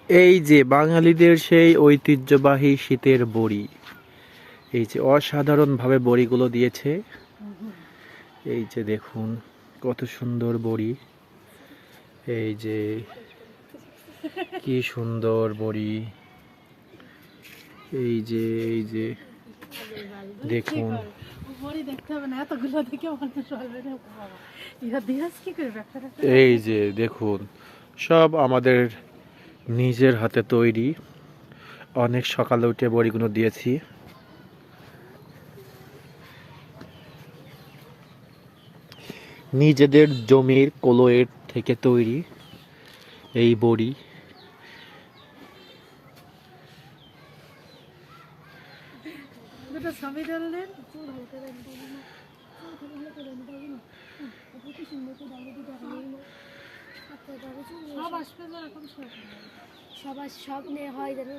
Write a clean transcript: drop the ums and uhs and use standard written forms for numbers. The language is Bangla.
এই যে বাঙালিদের সেই ঐতিহ্যবাহী শীতের বড়ি, এই যে অসাধারণভাবে বড়িগুলো দিয়েছে। এই যে দেখুন কত সুন্দর বড়ি, এই যে কি সুন্দর বড়ি, এই যে দেখুন। এই যে দেখুন সব আমাদের নিজের হাতে তৈরি। অনেক সকালে উঠে বড়িগুলো দিয়েছি। নিজেদের জমির কলয়ের থেকে তৈরি এই বড়ি। সব আসবে, সব নেওয়া হয় যেন।